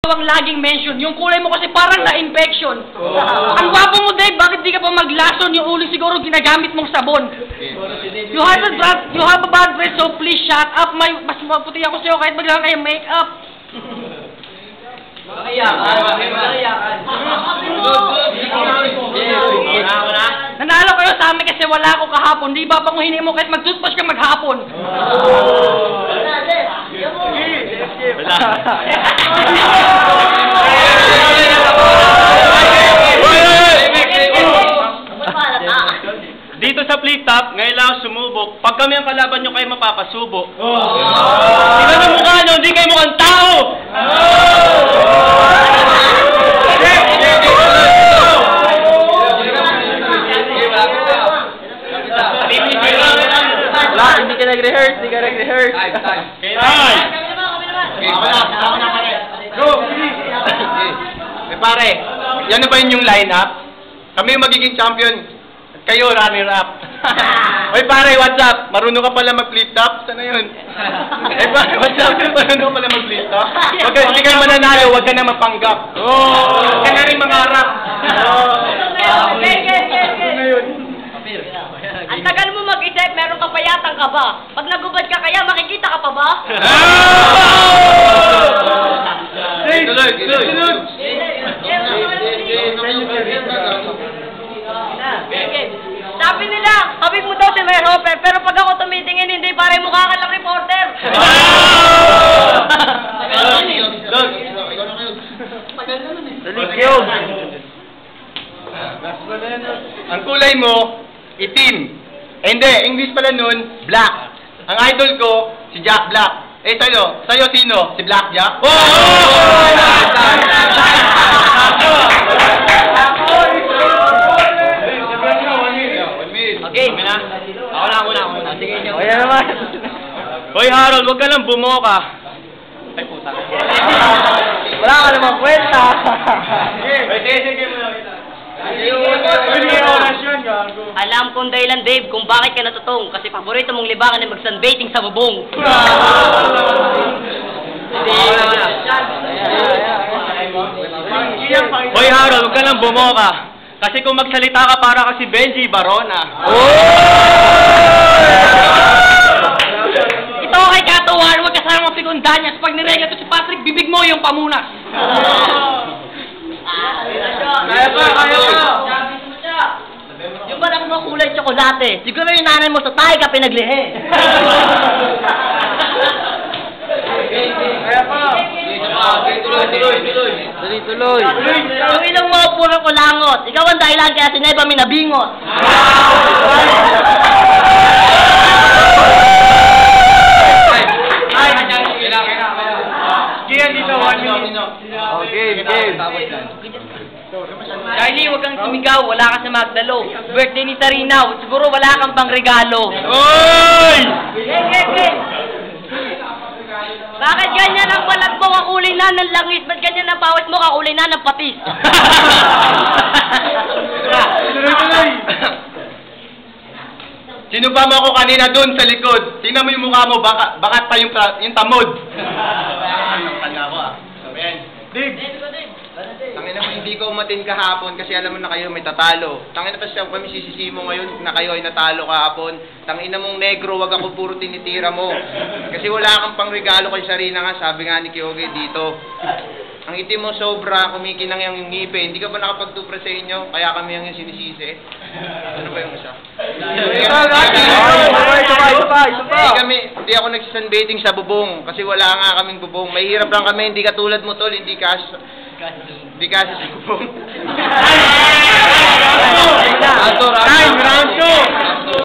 ang laging mention. Yung kulay mo kasi parang na-infection. Ang gwapo mo, Dave, bakit di ka pa maglason? Yung ulo siguro ginagamit mong sabon. You have a bad breath, so please shut up. Mas maputi ako sa'yo kahit maglang kayo make-up. Nanalo kayo sa amin kasi wala ako kahapon. Di ba panguhinin mo kahit mag-toothbrush ka maghapon? Dito sa flip top, ngayon lang sumubok. Pag kami ang kalaban nyo, kayo mapapasubo. Tingnan ang mukha nyo, hindi kayo mukhang tao! Hindi ka nag-rehearse, hindi ka nag-rehearse. Go! Pare, yan na ba yung line-up? Kami yung magiging champion. Kayo, runner-up. Oy pare, what's up? Marunong ka pala mag-flip top? Sana yun? Eh pare, what's up? Marunong ka pala mag-flip top? Hindi ka mananalo, huwag ka na mapanggap. Huwag ka na rin mangarap. Ang tagal mo mag-isip, meron ka pa yatang ka ba? Pag nagubad ka kaya, makikita ka pa ba? Tuloy. Sabi nila, kabig mo daw si Mayor Hopper, pero pag ako tumitingin, hindi pare mukha ka lang reporter. Ang kulay mo, itim. Hindi, English pala nun, black. Ang idol ko, si Jack Black. Eh, sa'yo sino? Si Black Jack? Okay. Ako na. Sige nyo. Kaya naman. Hoy Harold, huwag ka lang bumoka. Ay, puta. Wala ka namang kwenta. Sige mo na. Alam kong dahilan, Dave, kung bakit ka natutong. Kasi paborito mong libangan ay mag-sunbathing sa bubong. Hoy Harold, huwag ka lang bumoka. Kasi kung magsalita ka para kasi Benji Barona. Ito kay Katuwar, huwag kasama mo Figondanyas. Pag niregla to si Patrick, bibig mo yung pamunas. Kaya pa. Yung pala kung kulay tsokolate, siguro yung nanay mo sa tayo ka pinaglihe. Kaya pa. Tuloy. Yung ilang mo puro kulangot, ikaw ang dahilan kaya si Neva minabingot. Gian dito, 1 minute. Game. Charlie, huwag kang sumigaw. Wala ka sa Magdalo. Birthday ni Sarina. Siguro wala kang pang regalo. Oy! Bakit ganyan ang balat mo kakulay na ng langis? Ba't ganyan ang pawis mo kakulay na ng patis? Tuloy. Sino ba mo ako kanina doon sa likod? Tingnan mo yung mukha mo, bakat pa yung tamod. Tanda ko Dave! Tangina mo, hindi ko umatin kahapon kasi alam mo na kayo may tatalo. Tangina pa siya kami sisisi mo ngayon na kayo ay natalo kahapon. Tangina mong negro, wag ako puro tinitira mo. Kasi wala kang pang regalo kay Sarina nga, sabi nga ni Kyoge dito. Ang itim mo sobra, kumikinang yung ngipin. Hindi ka ba nakapagtupra sa inyo? Kaya kami yung sinisisi. Ano ba yung isa? Hindi ako nagsisunbathing sa bubong kasi wala nga kaming bubong. Mahirap lang kami, hindi katulad mo tol, hindi kasi sa bubong. Round 2.